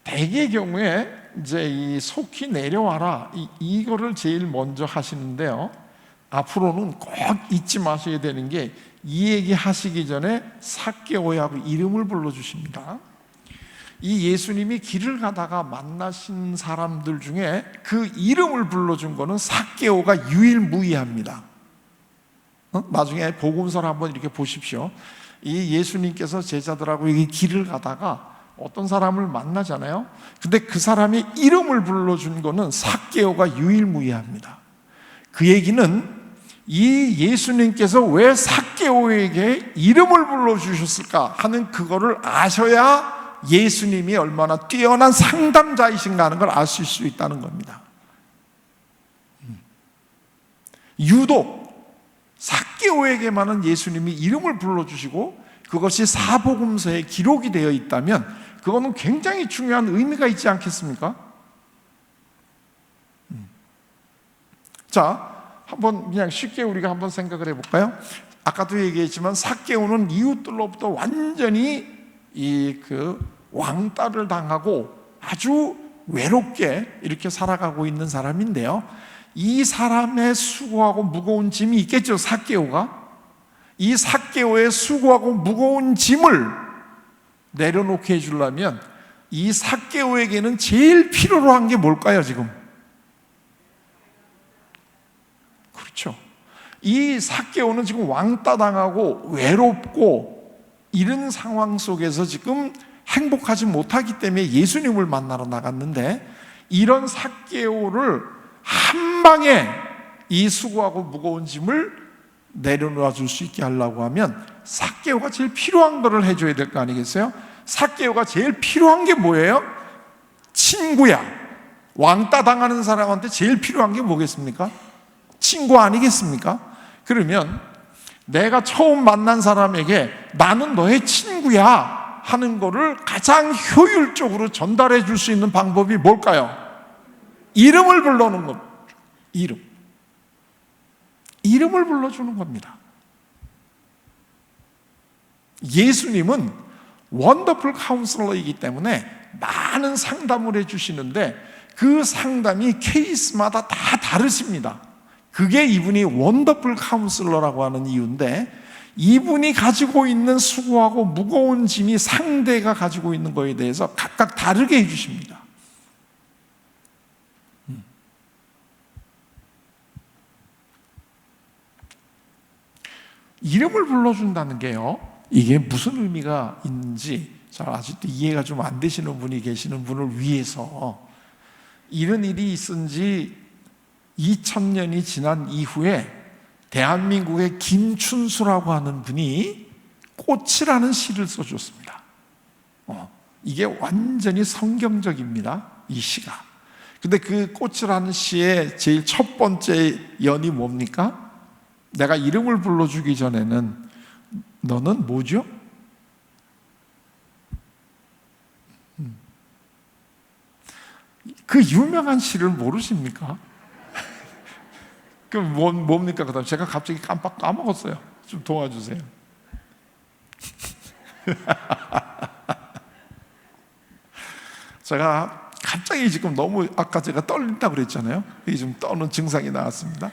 대개의 경우에 이제 이 속히 내려와라, 이거를 제일 먼저 하시는데요. 앞으로는 꼭 잊지 마셔야 되는 게 이 얘기 하시기 전에 삭개오하고 이름을 불러주십니다. 이 예수님이 길을 가다가 만나신 사람들 중에 그 이름을 불러준 거는 삭개오가 유일무이합니다. 나중에 복음서를 한번 이렇게 보십시오. 이 예수님께서 제자들하고 이 길을 가다가 어떤 사람을 만나잖아요. 근데 그 사람이 이름을 불러준 거는 삭개오가 유일무이합니다. 그 얘기는 이 예수님께서 왜 삭개오에게 이름을 불러주셨을까 하는 그거를 아셔야 예수님이 얼마나 뛰어난 상담자이신가 하는 걸 아실 수 있다는 겁니다. 유독 삭개오에게만은 예수님이 이름을 불러주시고 그것이 사복음서에 기록이 되어 있다면 그거는 굉장히 중요한 의미가 있지 않겠습니까? 자, 한번 그냥 쉽게 우리가 한번 생각을 해볼까요? 아까도 얘기했지만 삭개오는 이웃들로부터 완전히 왕따를 당하고 아주 외롭게 이렇게 살아가고 있는 사람인데요. 이 사람의 수고하고 무거운 짐이 있겠죠, 삭개오가. 이 삭개오의 수고하고 무거운 짐을 내려놓게 해주려면 이 삭개오에게는 제일 필요로 한 게 뭘까요, 지금? 그렇죠. 이 삭개오는 지금 왕따 당하고 외롭고 이런 상황 속에서 지금 행복하지 못하기 때문에 예수님을 만나러 나갔는데, 이런 삭개오를 한 방에 이 수고하고 무거운 짐을 내려놓아 줄 수 있게 하려고 하면 삭개오가 제일 필요한 거를 해줘야 될 거 아니겠어요? 삭개오가 제일 필요한 게 뭐예요? 친구야. 왕따 당하는 사람한테 제일 필요한 게 뭐겠습니까? 친구 아니겠습니까? 그러면 내가 처음 만난 사람에게 나는 너의 친구야 하는 거를 가장 효율적으로 전달해 줄 수 있는 방법이 뭘까요? 이름을 불러놓는 겁니다. 이름을 불러주는 겁니다. 예수님은 원더풀 카운슬러이기 때문에 많은 상담을 해주시는데 그 상담이 케이스마다 다 다르십니다. 그게 이분이 원더풀 카운슬러라고 하는 이유인데, 이분이 가지고 있는 수고하고 무거운 짐이 상대가 가지고 있는 거에 대해서 각각 다르게 해주십니다. 이름을 불러준다는 게요, 이게 무슨 의미가 있는지 잘 아직도 이해가 좀 안 되시는 분이 계시는 분을 위해서, 이런 일이 있은 지 2000년이 지난 이후에 대한민국의 김춘수라고 하는 분이 꽃이라는 시를 써줬습니다. 이게 완전히 성경적입니다, 이 시가. 근데 그 꽃이라는 시의 제일 첫 번째 연이 뭡니까? 내가 이름을 불러주기 전에는 너는 뭐죠? 그 유명한 시를 모르십니까? 그럼 뭡니까? 그 다음 제가 갑자기 깜빡 까먹었어요. 좀 도와주세요. 제가 갑자기 지금 너무, 아까 제가 떨린다고 그랬잖아요. 이게 좀 떠는 증상이 나왔습니다.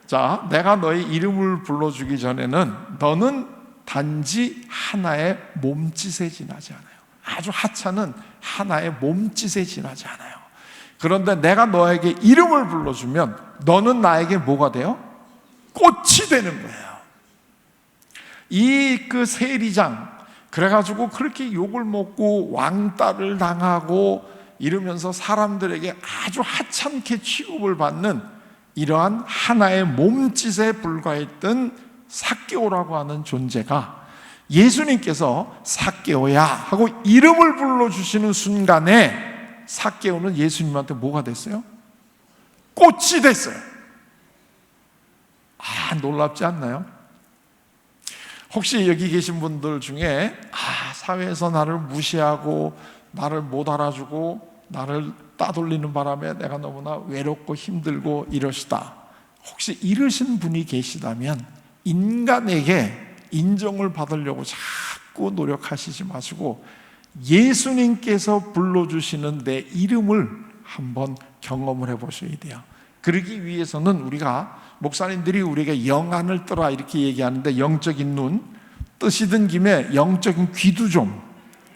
자, 내가 너의 이름을 불러주기 전에는 너는 단지 하나의 몸짓에 지나지 않아요. 아주 하찮은 하나의 몸짓에 지나지 않아요. 그런데 내가 너에게 이름을 불러주면 너는 나에게 뭐가 돼요? 꽃이 되는 거예요. 이 그 세리장, 그래가지고 그렇게 욕을 먹고 왕따를 당하고 이러면서 사람들에게 아주 하찮게 취급을 받는 이러한 하나의 몸짓에 불과했던 삭개오라고 하는 존재가, 예수님께서 삭개오야 하고 이름을 불러주시는 순간에 삭개오는 예수님한테 뭐가 됐어요? 꽃이 됐어요. 놀랍지 않나요? 혹시 여기 계신 분들 중에 사회에서 나를 무시하고 나를 못 알아주고 나를 따돌리는 바람에 내가 너무나 외롭고 힘들고 이러시다, 혹시 이러신 분이 계시다면 인간에게 인정을 받으려고 자꾸 노력하시지 마시고 예수님께서 불러주시는 내 이름을 한번 경험을 해보셔야 돼요. 그러기 위해서는 우리가, 목사님들이 우리에게 영안을 떠라 이렇게 얘기하는데, 영적인 눈 뜨시던 김에 영적인 귀도 좀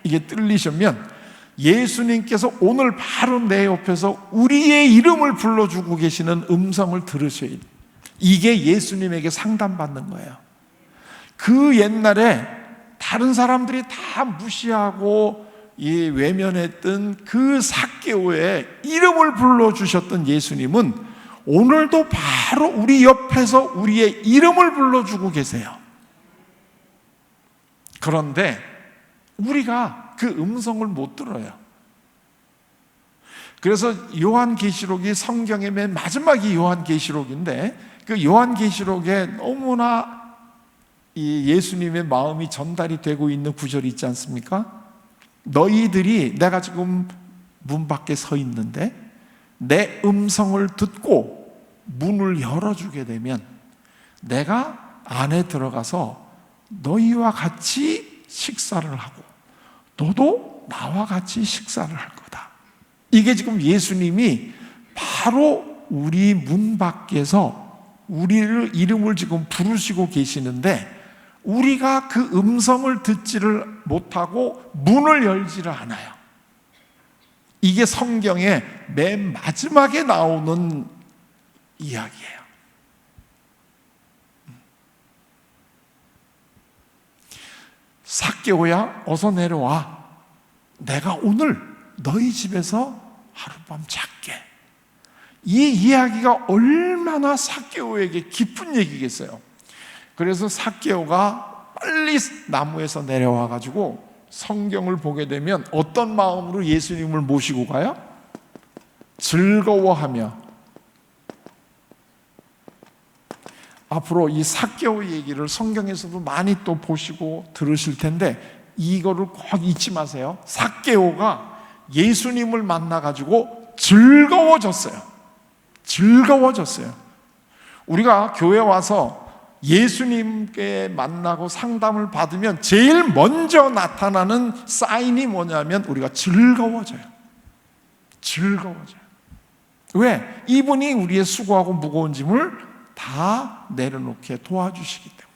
이게 뚫리시면 예수님께서 오늘 바로 내 옆에서 우리의 이름을 불러주고 계시는 음성을 들으셔야 돼요. 이게 예수님에게 상담받는 거예요. 그 옛날에 다른 사람들이 다 무시하고 외면했던 그 삭개오의 이름을 불러주셨던 예수님은 오늘도 바로 우리 옆에서 우리의 이름을 불러주고 계세요. 그런데 우리가 그 음성을 못 들어요. 그래서 요한계시록이 성경의 맨 마지막이 요한계시록인데, 그 요한계시록에 너무나 이 예수님의 마음이 전달이 되고 있는 구절이 있지 않습니까? 너희들이, 내가 지금 문 밖에 서 있는데 내 음성을 듣고 문을 열어주게 되면 내가 안에 들어가서 너희와 같이 식사를 하고 너도 나와 같이 식사를 할 거다. 이게 지금 예수님이 바로 우리 문 밖에서 우리를 이름을 지금 부르시고 계시는데, 우리가 그 음성을 듣지를 못하고 문을 열지를 않아요. 이게 성경의 맨 마지막에 나오는 이야기예요. 삭개오야, 어서 내려와. 내가 오늘 너희 집에서 하룻밤 잘게. 이 이야기가 얼마나 삭개오에게 기쁜 얘기겠어요. 그래서 삭개오가 빨리 나무에서 내려와 가지고 성경을 보게 되면 어떤 마음으로 예수님을 모시고 가요? 즐거워하며. 앞으로 이 삭개오 얘기를 성경에서도 많이 또 보시고 들으실 텐데, 이거를 꼭 잊지 마세요. 삭개오가 예수님을 만나 가지고 즐거워졌어요. 즐거워졌어요. 우리가 교회 와서 예수님께 만나고 상담을 받으면 제일 먼저 나타나는 사인이 뭐냐면 우리가 즐거워져요. 즐거워져요. 왜? 이분이 우리의 수고하고 무거운 짐을 다 내려놓게 도와주시기 때문에.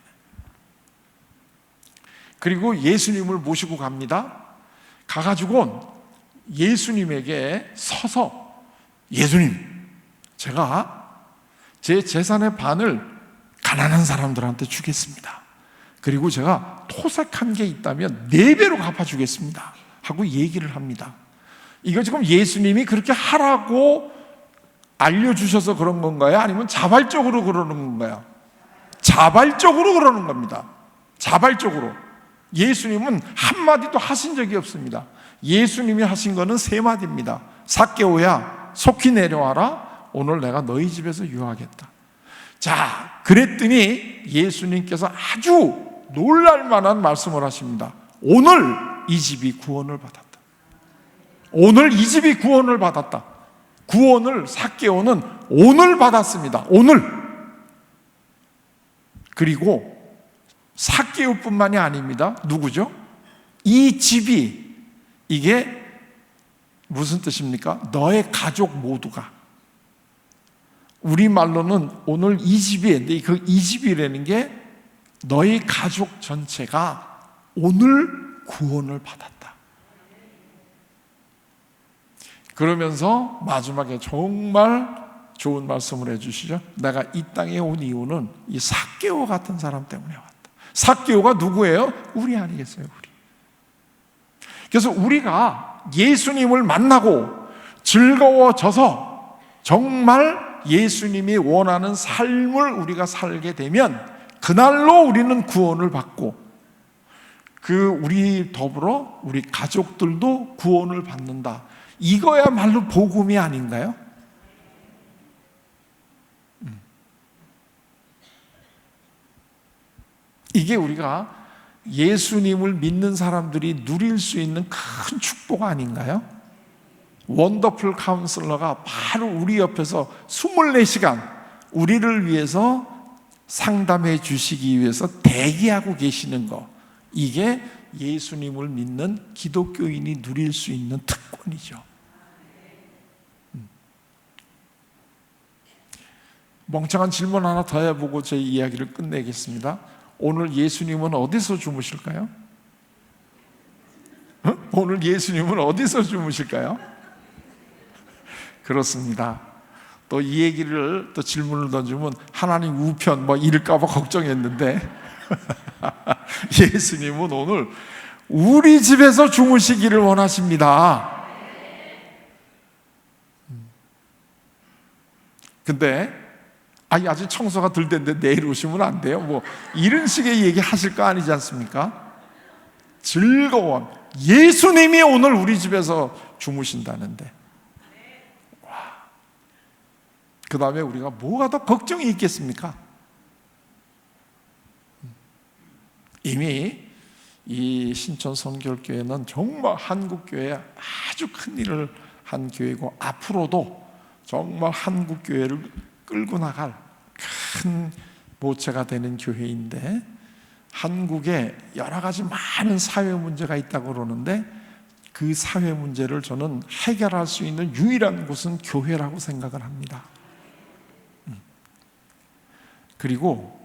그리고 예수님을 모시고 갑니다. 가가지고 예수님에게 서서, 예수님, 제가 제 재산의 반을 가난한 사람들한테 주겠습니다. 그리고 제가 토색한 게 있다면 4배로 갚아주겠습니다 하고 얘기를 합니다. 이거 지금 예수님이 그렇게 하라고 알려주셔서 그런 건가요? 아니면 자발적으로 그러는 건가요? 자발적으로 그러는 겁니다. 자발적으로. 예수님은 한마디도 하신 적이 없습니다. 예수님이 하신 거는 3마디입니다. 삭개오야, 속히 내려와라. 오늘 내가 너희 집에서 유하겠다. 자, 그랬더니 예수님께서 아주 놀랄만한 말씀을 하십니다. 오늘 이 집이 구원을 받았다. 오늘 이 집이 구원을 받았다. 구원을 삭개오는 오늘 받았습니다. 오늘. 그리고 삭개오뿐만이 아닙니다. 누구죠? 이 집이, 이게 무슨 뜻입니까? 너의 가족 모두가. 우리말로는 오늘 이 집이, 그 이 집이라는 게 너희 가족 전체가 오늘 구원을 받았다. 그러면서 마지막에 정말 좋은 말씀을 해주시죠. 내가 이 땅에 온 이유는 이 삭개오 같은 사람 때문에 왔다. 삭개오가 누구예요? 우리 아니겠어요? 우리. 그래서 우리가 예수님을 만나고 즐거워져서 정말 예수님이 원하는 삶을 우리가 살게 되면 그날로 우리는 구원을 받고 우리 더불어 우리 가족들도 구원을 받는다. 이거야말로 복음이 아닌가요? 이게 우리가 예수님을 믿는 사람들이 누릴 수 있는 큰 축복 아닌가요? 원더풀 카운슬러가 바로 우리 옆에서 24시간 우리를 위해서 상담해 주시기 위해서 대기하고 계시는 거, 이게 예수님을 믿는 기독교인이 누릴 수 있는 특권이죠. 멍청한 질문 하나 더 해보고 제 이야기를 끝내겠습니다. 오늘 예수님은 어디서 주무실까요? 오늘 예수님은 어디서 주무실까요? 그렇습니다. 또 이 얘기를 또 질문을 던지면 하나님 우편 이럴까봐 걱정했는데 예수님은 오늘 우리 집에서 주무시기를 원하십니다. 근데 아직 청소가 덜 됐는데 내일 오시면 안 돼요? 이런 식의 얘기 하실 거 아니지 않습니까? 즐거운 예수님이 오늘 우리 집에서 주무신다는데, 그 다음에 우리가 뭐가 더 걱정이 있겠습니까? 이미 이 신천 선결교회는 정말 한국교회에 아주 큰 일을 한 교회고, 앞으로도 정말 한국교회를 끌고 나갈 큰 모체가 되는 교회인데, 한국에 여러 가지 많은 사회 문제가 있다고 그러는데 그 사회 문제를 저는 해결할 수 있는 유일한 곳은 교회라고 생각을 합니다. 그리고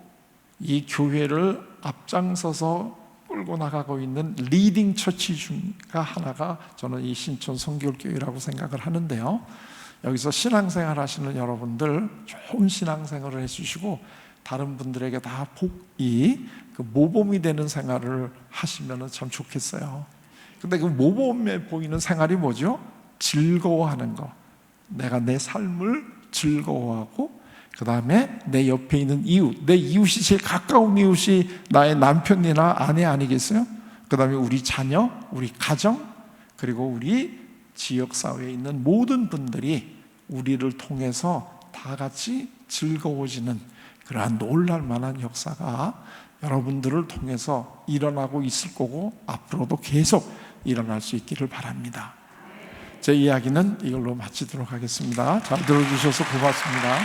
이 교회를 앞장서서 끌고 나가고 있는 리딩 처치 중가 하나가 저는 이 신촌 성결교회라고 생각을 하는데요. 여기서 신앙생활 하시는 여러분들 좋은 신앙생활을 해주시고 다른 분들에게 다 복이 모범이 되는 생활을 하시면 참 좋겠어요. 근데 그 모범에 보이는 생활이 뭐죠? 즐거워하는 거. 내가 내 삶을 즐거워하고, 그 다음에 내 옆에 있는 이웃, 내 이웃이 제일 가까운 이웃이 나의 남편이나 아내 아니겠어요? 그 다음에 우리 자녀, 우리 가정, 그리고 우리 지역사회에 있는 모든 분들이 우리를 통해서 다 같이 즐거워지는 그러한 놀랄만한 역사가 여러분들을 통해서 일어나고 있을 거고 앞으로도 계속 일어날 수 있기를 바랍니다. 제 이야기는 이걸로 마치도록 하겠습니다. 잘 들어주셔서 고맙습니다.